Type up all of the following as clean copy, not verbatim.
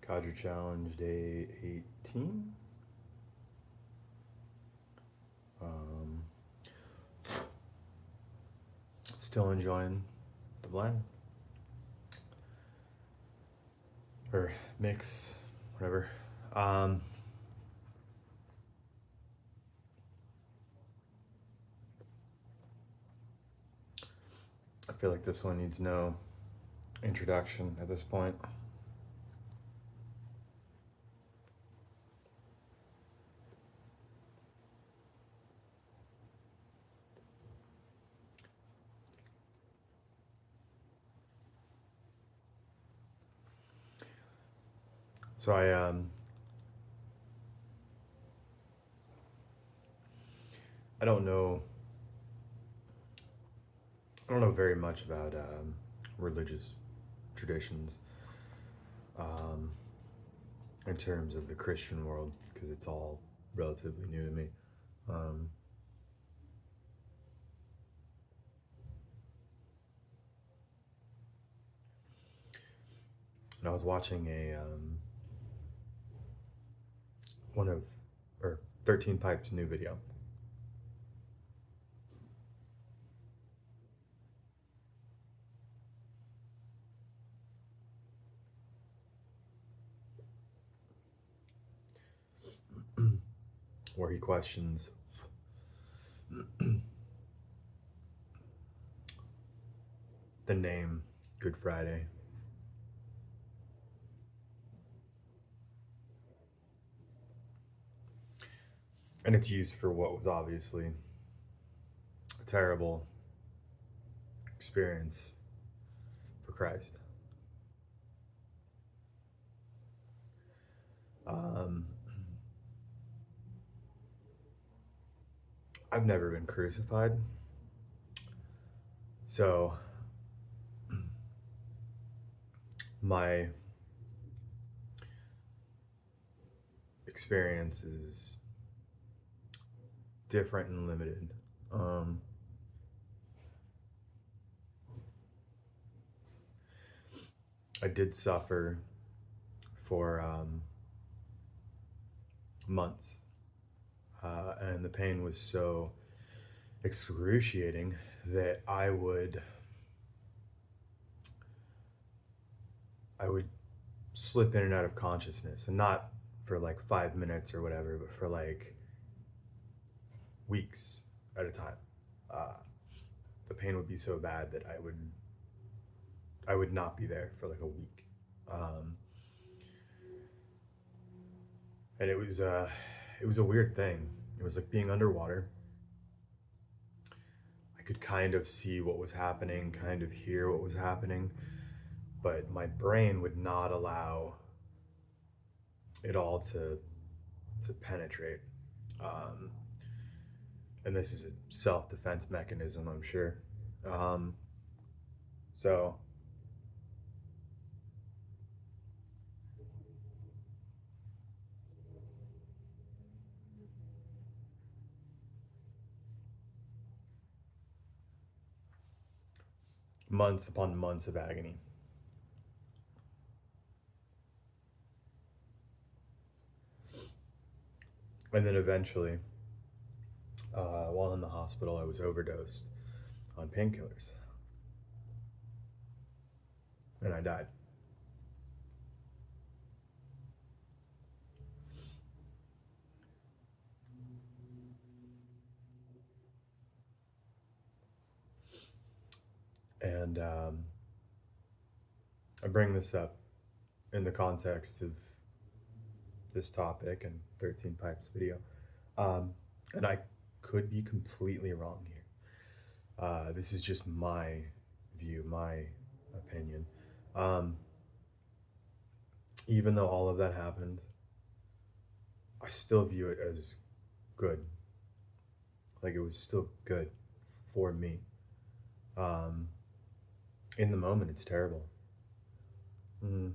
Codger Challenge Day 18. Um, Still enjoying the blend or mix, whatever. I feel like this one needs no introduction at this point. So I don't know. I don't know very much about religious traditions um, in terms of the Christian world because it's all relatively new to me. Um, and I was watching a one of or 13pipes new video. Where he questions the name Good Friday. And it's used for what was obviously a terrible experience for Christ. Um, I've never been crucified, so my experience is different and limited. I did suffer for months, and the pain was so excruciating that I would slip in and out of consciousness, and not for like 5 minutes or whatever, but for like weeks at a time. Uh, the pain would be so bad that I would not be there for like a week, and it was a weird thing. It was like being underwater. I could kind of see what was happening, kind of hear what was happening, but my brain would not allow it all to penetrate. Um, and this is a self-defense mechanism, I'm sure. Um, so months upon months of agony. And then eventually, while in the hospital, I was overdosed on painkillers, and I died. And I bring this up in the context of this topic and 13 Pipes video. And I could be completely wrong here. This is just my view, my opinion. Um, Even though all of that happened, I still view it as good. Like it was still good for me. Um, in the moment, it's terrible. Mm.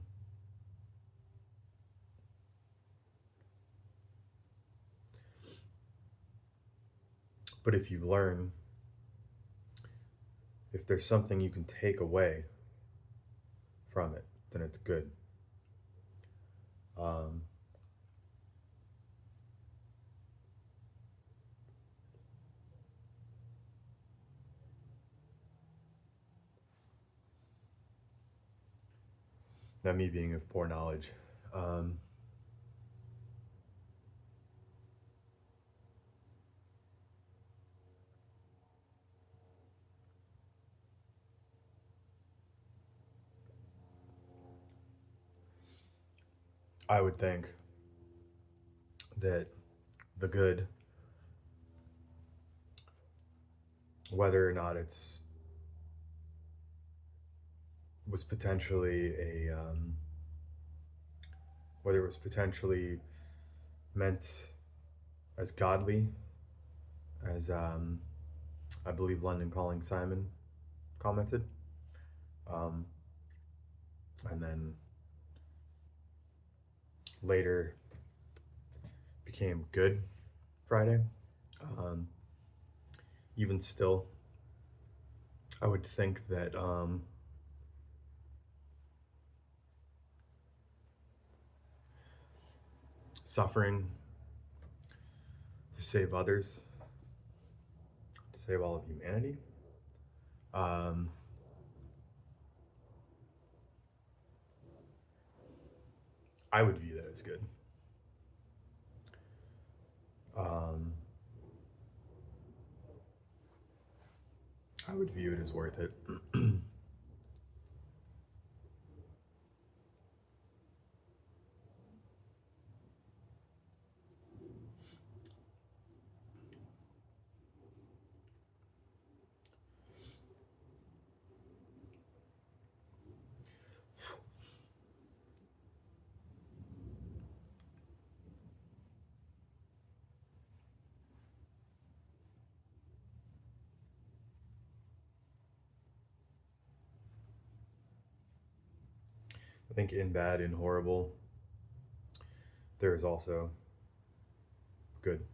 But if you learn, if there's something you can take away from it, then it's good. Um, Not me being of poor knowledge. Um, I would think that the good, whether or not it's was potentially whether it was potentially meant as godly as I believe London Calling Simon commented, um, and then later became Good Friday. Um, Even still, I would think that suffering to save others, to save all of humanity, um, I would view that as good. Um, I would view it as worth it. I think in bad, in horrible, there is also good.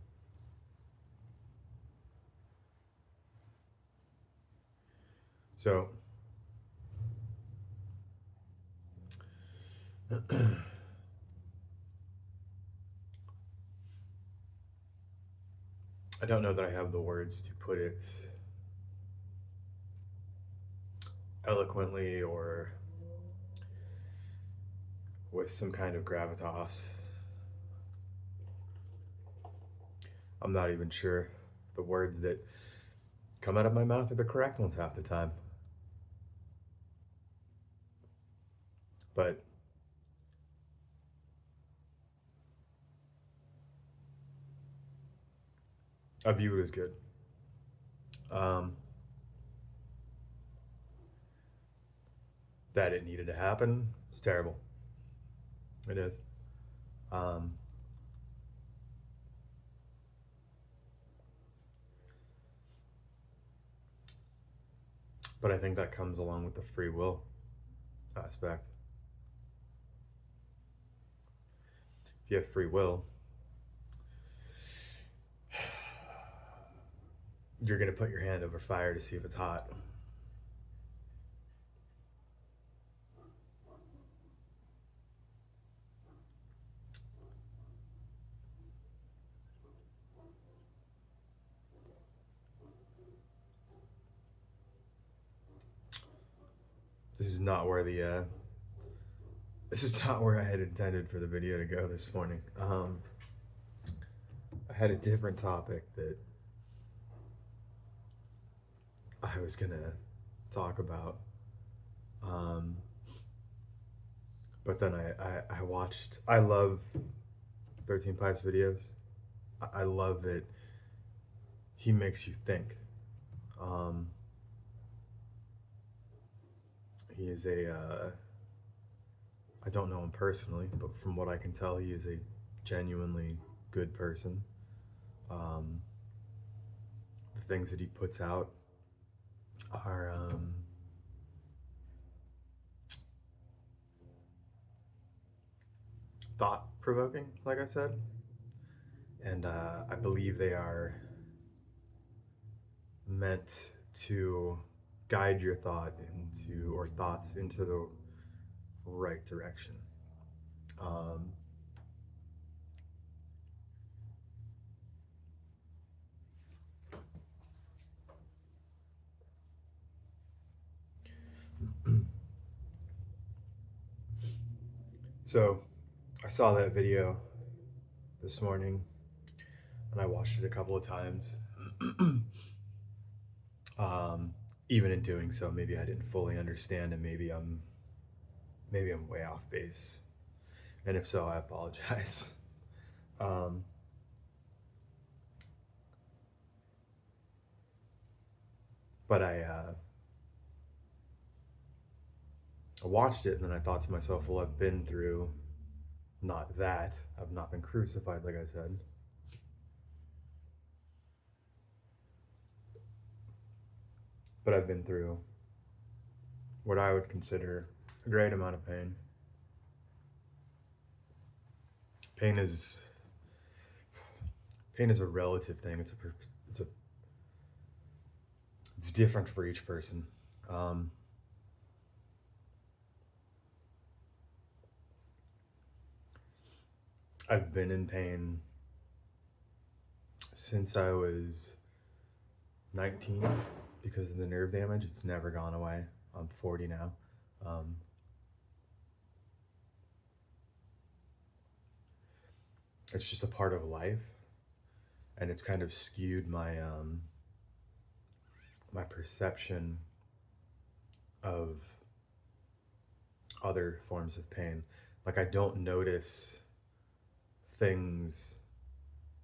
So I don't know that I have the words to put it eloquently or with some kind of gravitas. I'm not even sure the words that come out of my mouth are the correct ones half the time. But I view it as good. Um, that it needed to happen, it's terrible. It is. Um, but I think that comes along with the free will aspect. If you have free will, you're going to put your hand over fire to see if it's hot. This is not where the this is not where I had intended for the video to go this morning. I had a different topic that I was gonna talk about, um, but then I watched. I love 13pipes videos. I love that he makes you think. Um, he is a I don't know him personally, but from what I can tell, he is a genuinely good person. Um, the things that he puts out are thought provoking, like I said, and I believe they are meant to guide your thought into or thoughts into the right direction. Um, So I saw that video this morning and I watched it a couple of times. um, Even in doing so, maybe I didn't fully understand, and maybe I'm way off base. And if so, I apologize. Um, but I watched it and then I thought to myself, well, I've been through not that. I've not been crucified, like I said. But I've been through what I would consider a great amount of pain. Pain is pain is a relative thing. It's a it's different for each person. Um, I've been in pain since I was 19 because of the nerve damage. It's never gone away. I'm 40 now. Um, it's just a part of life, and it's kind of skewed my perception of other forms of pain. Like I don't notice things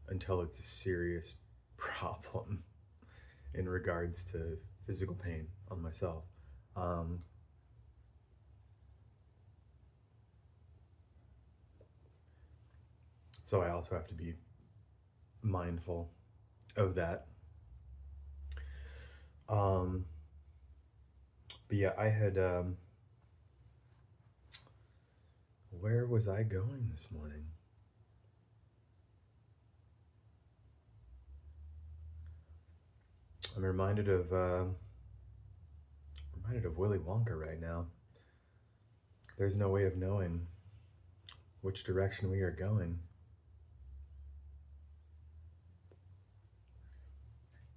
until it's a serious problem in regards to physical pain on myself. Um, so I also have to be mindful of that. Um, but yeah, I had. Where was I going this morning? I'm reminded of Willy Wonka right now. There's no way of knowing which direction we are going.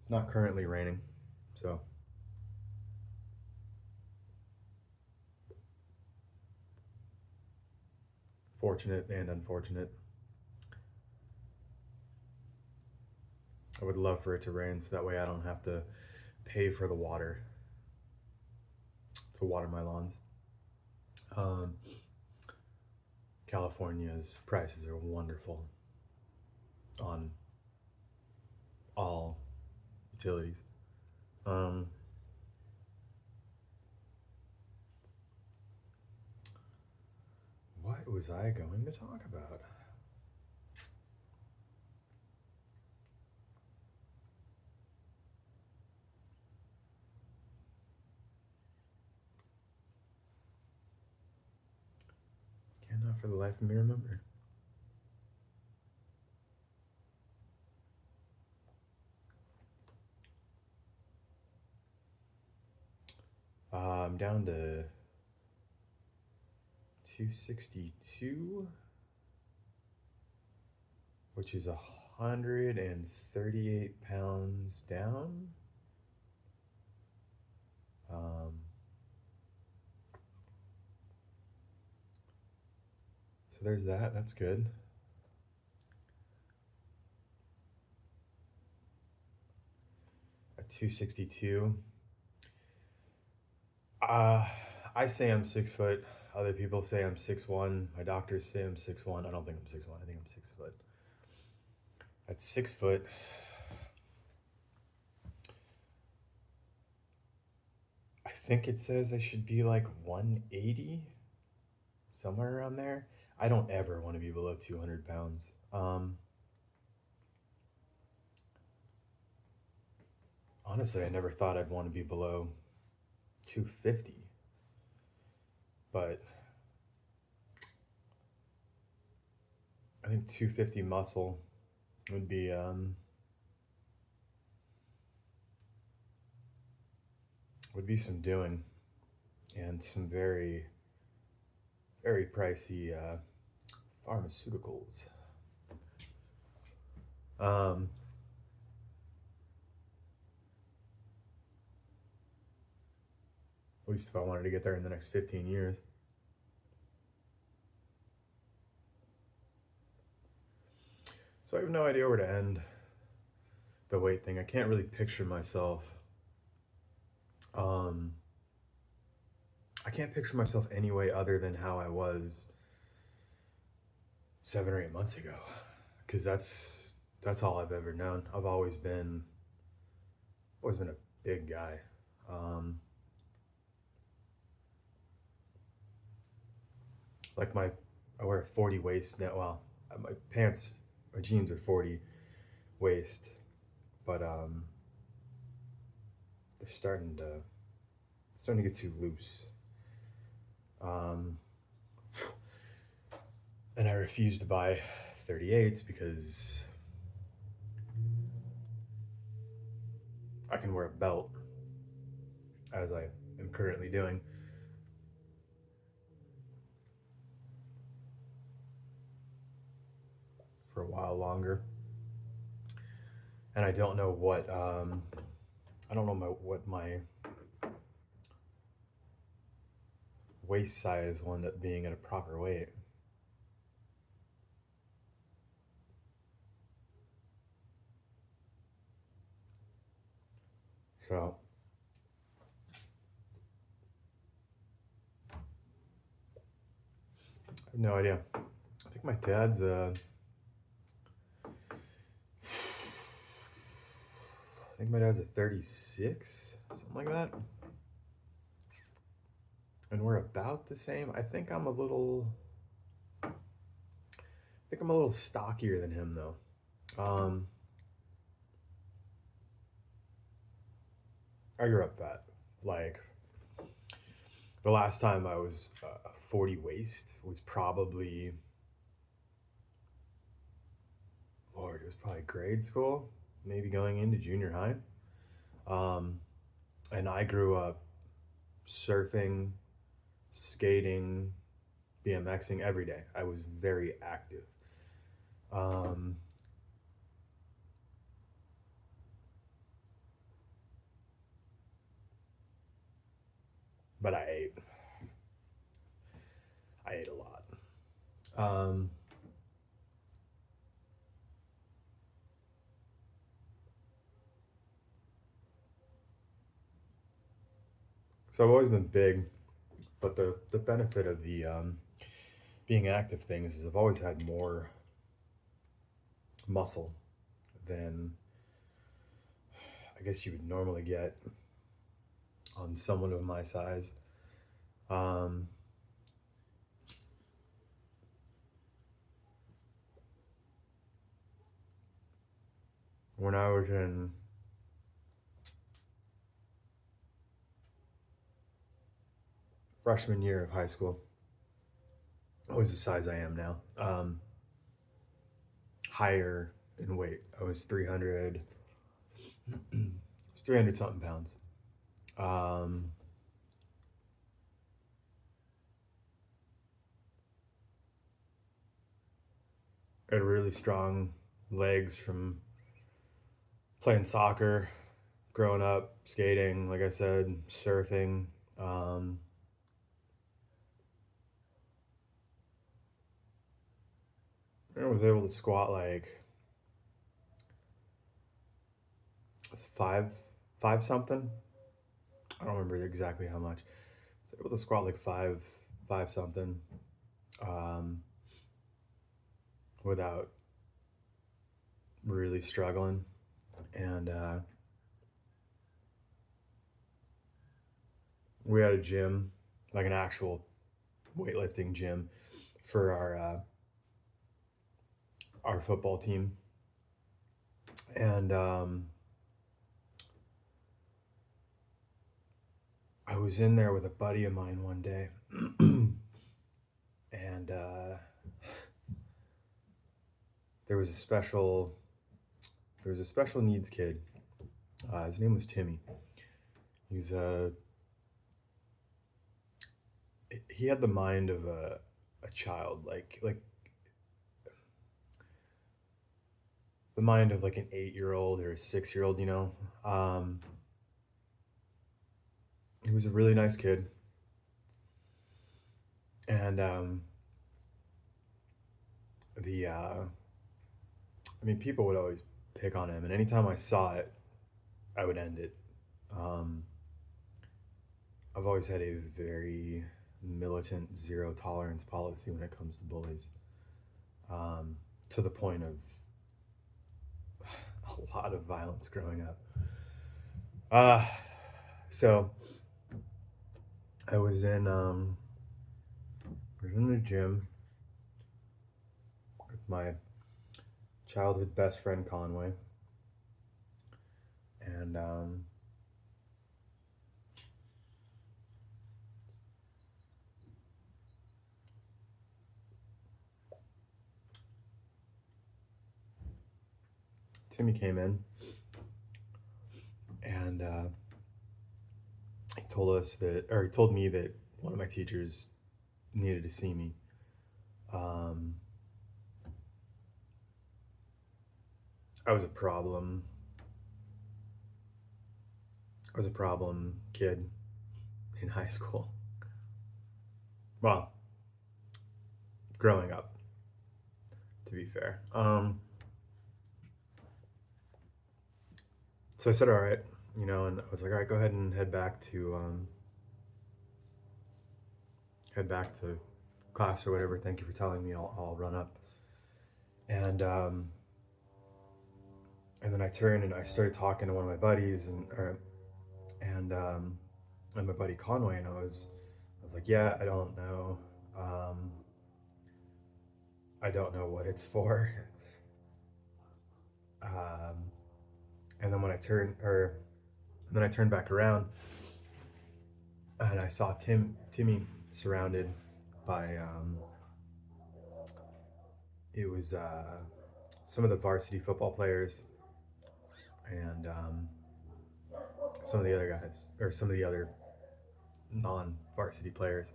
It's not currently raining, so fortunate and unfortunate. I would love for it to rain so that way I don't have to pay for the water to water my lawns. Um, California's prices are wonderful on all utilities. Um, what was I going to talk about? Cannot for the life of me remember. I'm down to 262, which is 138 pounds down. Um, so there's that. That's good. At 262, uh, I say I'm 6 foot. Other people say I'm 6'1". My doctors say I'm 6'1". I don't think I'm 6'1". I think I'm 6 foot. At 6 foot, I think it says I should be like 180, somewhere around there. I don't ever want to be below 200 pounds. Honestly, I never thought I'd want to be below 250, but I think 250 muscle would be some doing, and some very very pricey pharmaceuticals. Um, At least if I wanted to get there in the next 15 years. So I have no idea where to end the weight thing. I can't really picture myself. Um, I can't picture myself any way other than how I was 7 or 8 months ago, because that's all I've ever known. I've always been a big guy. Um, like I wear a 40 waist now. Well, my jeans are 40 waist, but they're starting to get too loose. Um, and I refuse to buy 38s because I can wear a belt, as I am currently doing, for a while longer. And I don't know what my waist size will end up being at a proper weight. So I have no idea. I think my dad's a 36, something like that. And we're about the same. I think I'm a little stockier than him though. I grew up fat. Like the last time I was 40 waist was probably, Lord, it was probably grade school, maybe going into junior high. Um, and I grew up surfing, skating, BMXing every day. I was very active. Um, but I ate a lot. Um, so I've always been big, but the benefit of the being active things is I've always had more muscle than I guess you would normally get on someone of my size. Um, when I was in freshman year of high school, I was the size I am now. Higher in weight. I was 300, it's 300 something pounds. Um, I had really strong legs from playing soccer, growing up, skating, like I said, surfing. Um, I was able to squat like five, five something. I don't remember exactly how much. I was able to squat like five something, um, without really struggling. And we had a gym, like an actual weightlifting gym, for our football team. And I was in there with a buddy of mine one day, and there was a special there was a special needs kid. His name was Timmy. He's he had the mind of a child, like the mind of like an 8-year old or a 6-year old. He was a really nice kid. And people would always pick on him, and anytime I saw it, I would end it. Um, I've always had a very militant zero tolerance policy when it comes to bullies, to the point of a lot of violence growing up. So I was in the gym with my childhood best friend Conway, and Timmy came in, and he told me that one of my teachers needed to see me. Um, I was a problem. I was a problem kid in high school. Well, growing up, to be fair. So I said, all right, and I was like, all right, go ahead and head back to class or whatever. Thank you for telling me. I'll run up. And then I turned and I started talking to one of my buddies and my buddy Conway, and I was like, yeah, I don't know. I don't know what it's for. um, and then then I turned back around and I saw Timmy surrounded by it was some of the varsity football players and some of the other guys, or some of the other non-varsity players.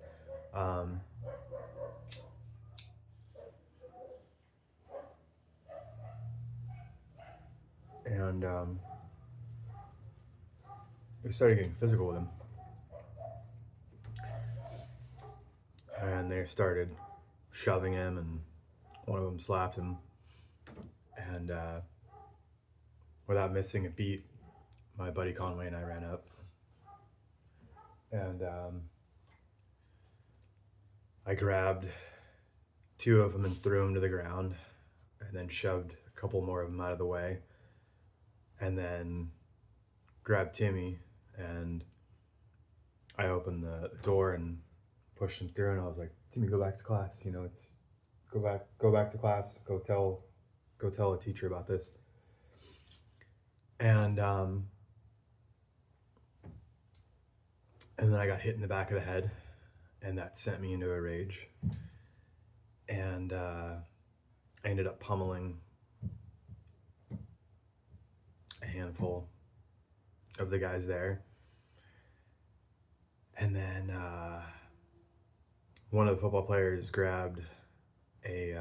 Um, and We started getting physical with him. And they started shoving him, and one of them slapped him. And without missing a beat, my buddy Conway and I ran up. And I grabbed two of them and threw them to the ground, and then shoved a couple more of them out of the way. And then grabbed Timmy, and I opened the door and pushed him through, and I was like, Timmy, go back to class. It's go back to class. Go tell a teacher about this. And then I got hit in the back of the head, and that sent me into a rage. And I ended up pummeling a handful of the guys there. And then one of the football players grabbed it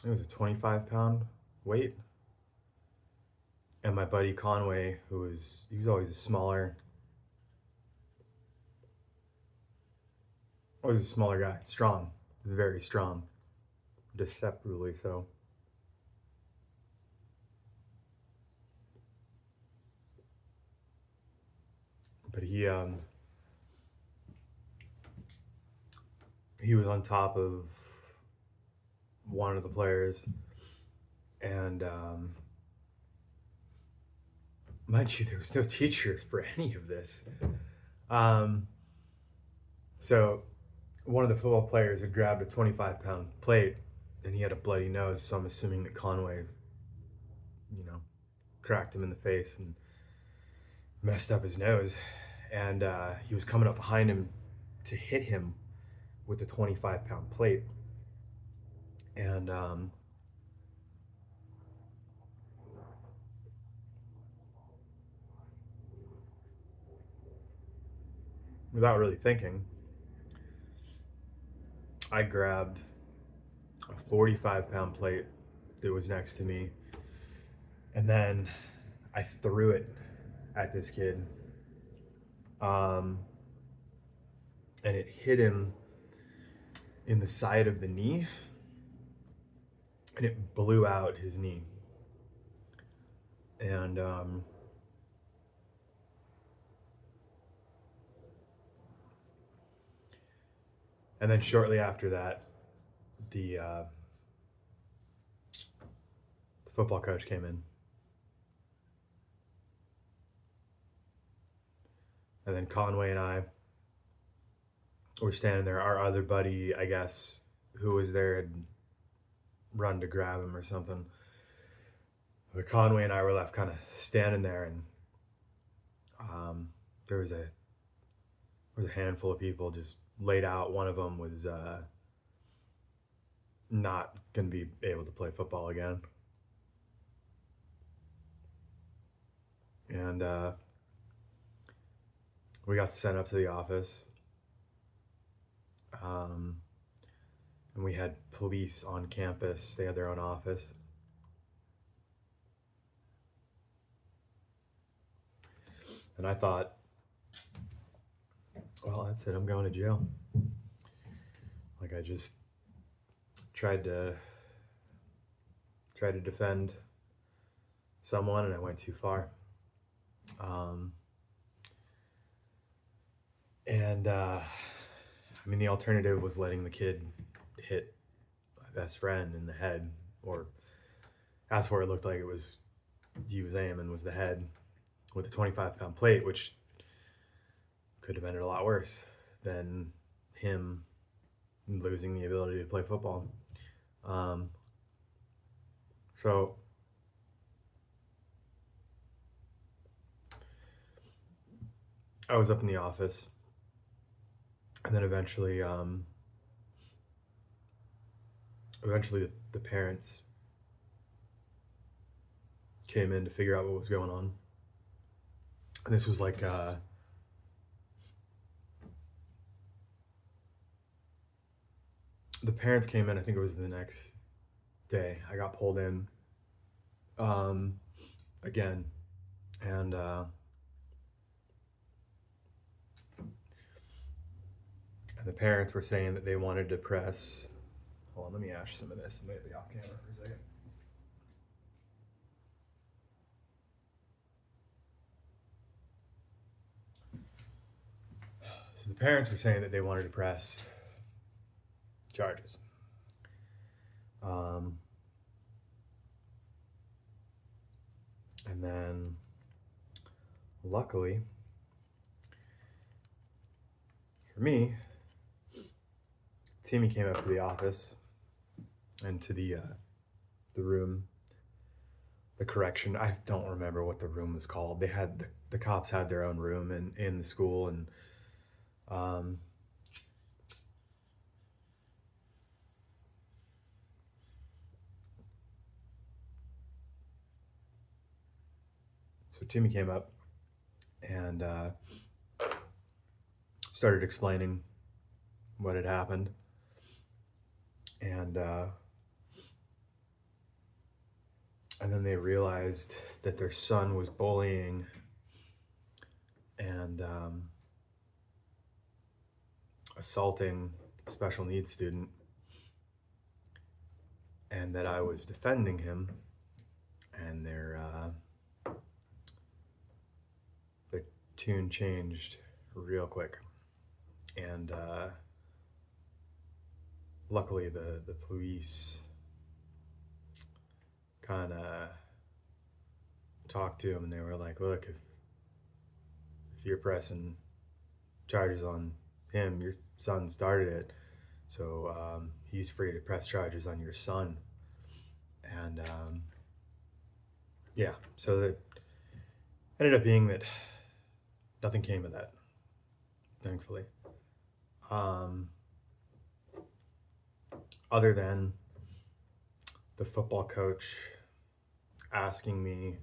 was a 25-pound weight. And my buddy Conway, he was always a smaller guy, strong, very strong, deceptively so. But he was on top of one of the players, and mind you, there was no teacher for any of this. So one of the football players had grabbed a 25-pound plate, and he had a bloody nose, so I'm assuming that Conway, cracked him in the face and messed up his nose. And he was coming up behind him to hit him with the 25-pound plate. And without really thinking, I grabbed a 45-pound plate that was next to me, and then I threw it at this kid, um, and it hit him in the side of the knee, and it blew out his knee. And and then shortly after that, the football coach came in, and then Conway and I were standing there. Our other buddy, I guess, who was there, had run to grab him or something. But Conway and I were left kind of standing there, and there was a handful of people just laid out. One of them was not going to be able to play football again, and we got sent up to the office, and we had police on campus. They had their own office. And I thought, well, that's it. I'm going to jail. Like, I just tried to defend someone, and I went too far. I mean, the alternative was letting the kid hit my best friend in the head, or that's where it looked like he was aiming, was the head, with a 25-pound plate, which could have ended a lot worse than him losing the ability to play football. So I was up in the office, and then eventually the parents came in to figure out what was going on. And this was like the parents came in, I think it was the next day. I got pulled in again, and the parents were saying that they wanted to press. Hold on, let me ash some of this. I might be off camera for a second. So the parents were saying that they wanted to press charges. And then, luckily for me, Timmy came up to the office and to the room, the correction. I don't remember what the room was called. They had the cops had their own room in the school, and so Timmy came up and started explaining what had happened, and then they realized that their son was bullying and assaulting a special needs student, and that I was defending him, and their tune changed real quick. And luckily the police kind of talked to him, and they were like, look, if you're pressing charges on him, your son started it, so he's free to press charges on your son. And yeah, so it ended up being that nothing came of that, thankfully. Other than the football coach asking me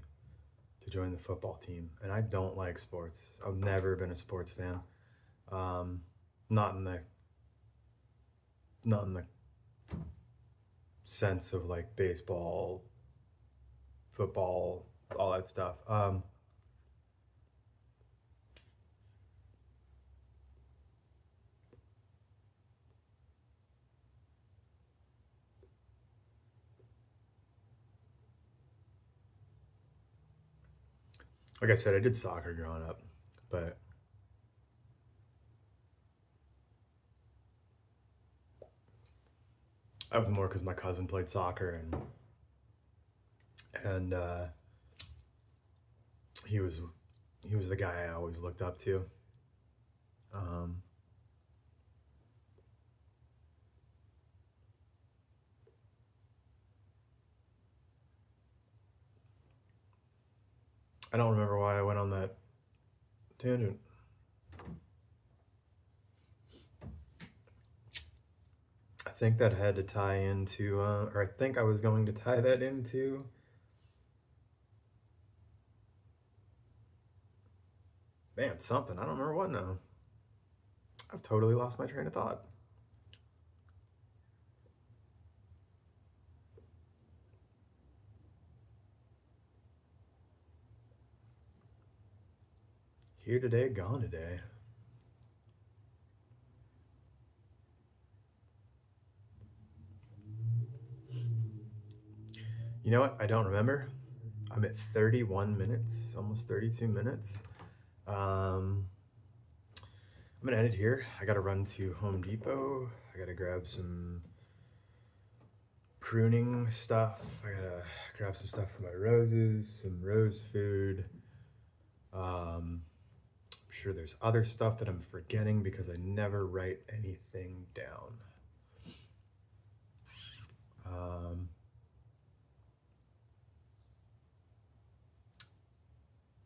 to join the football team. And I don't like sports. I've never been a sports fan. Not in the sense of like baseball, football, all that stuff. Like I said, I did soccer growing up, but that was more because my cousin played soccer and he was he was the guy I always looked up to. Um, I don't remember why I went on that tangent. I think that had to tie into, or I think I was going to tie that into. Man, something. I don't remember what now. I've totally lost my train of thought. Here today, gone today. You know what? I don't remember. I'm at 31 minutes, almost 32 minutes. I'm gonna end it here. I gotta run to Home Depot. I gotta grab some pruning stuff. I gotta grab some stuff for my roses, some rose food. I'm sure there's other stuff that I'm forgetting because I never write anything down.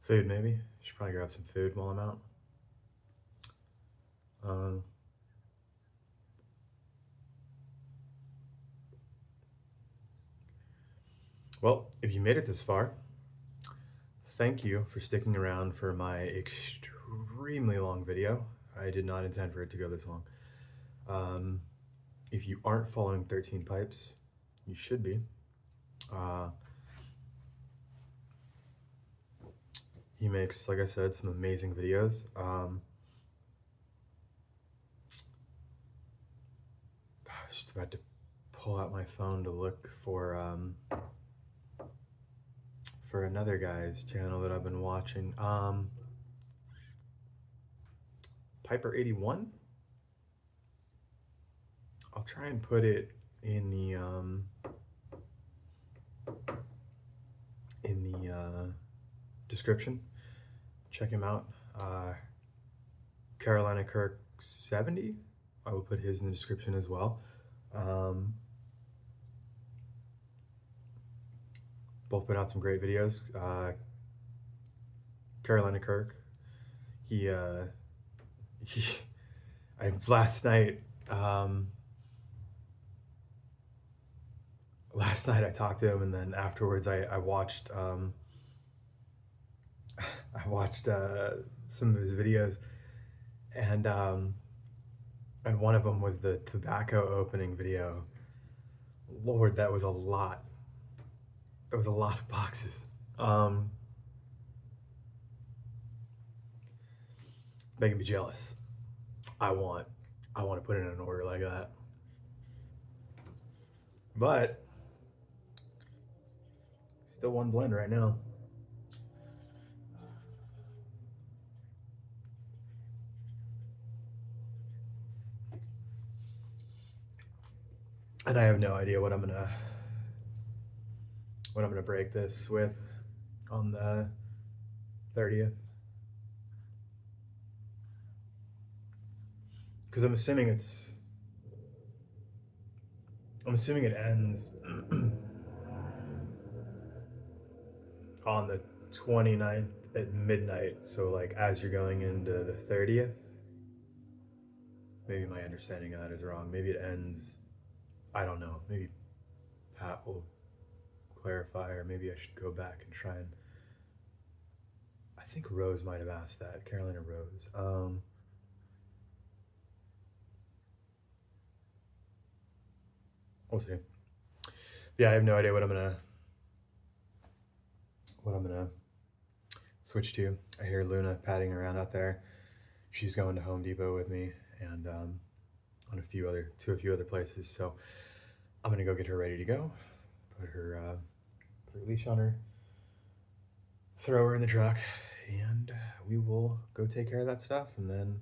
Food, maybe. Should probably grab some food while I'm out. Um, well, if you made it this far, thank you for sticking around for my extremely long video. I did not intend for it to go this long. If you aren't following 13 Pipes, you should be. He makes, like I said, some amazing videos. I was just about to pull out my phone to look for another guy's channel that I've been watching. Piper81. I'll try and put it in the description. Check him out. Carolina Kirk 70. I will put his in the description as well. Both put out some great videos. Carolina Kirk. He last night. Last night I talked to him, and then afterwards I watched I watched some of his videos, and one of them was the tobacco opening video. Lord, that was a lot. That was a lot of boxes. Making me jealous. I want to put in an order like that. But still one blend right now. And I have no idea what I'm gonna break this with on the 30th. Because I'm assuming it ends on the 29th at midnight. So like as you're going into the 30th, maybe my understanding of that is wrong. Maybe it ends, I don't know. Maybe Pat will clarify, or maybe I should go back and try and. I think Rose might have asked that. Carolina Rose. We'll see. Yeah, I have no idea what I'm gonna switch to. I hear Luna padding around out there. She's going to Home Depot with me, and on a few other places. So I'm gonna go get her ready to go. Put her leash on her. Throw her in the truck, and we will go take care of that stuff, and then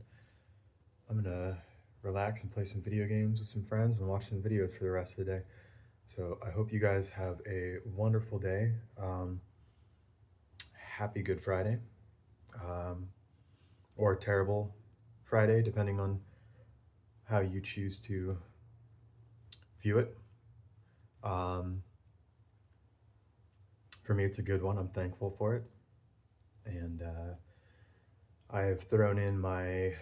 I'm gonna relax and play some video games with some friends and watch some videos for the rest of the day. So I hope you guys have a wonderful day. Happy Good Friday, um, or terrible Friday, depending on how you choose to view it. Um, for me, it's a good one. I'm thankful for it. And I have thrown in my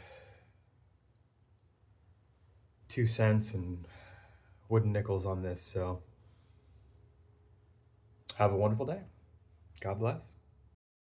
2 cents and wooden nickels on this. So have a wonderful day. God bless.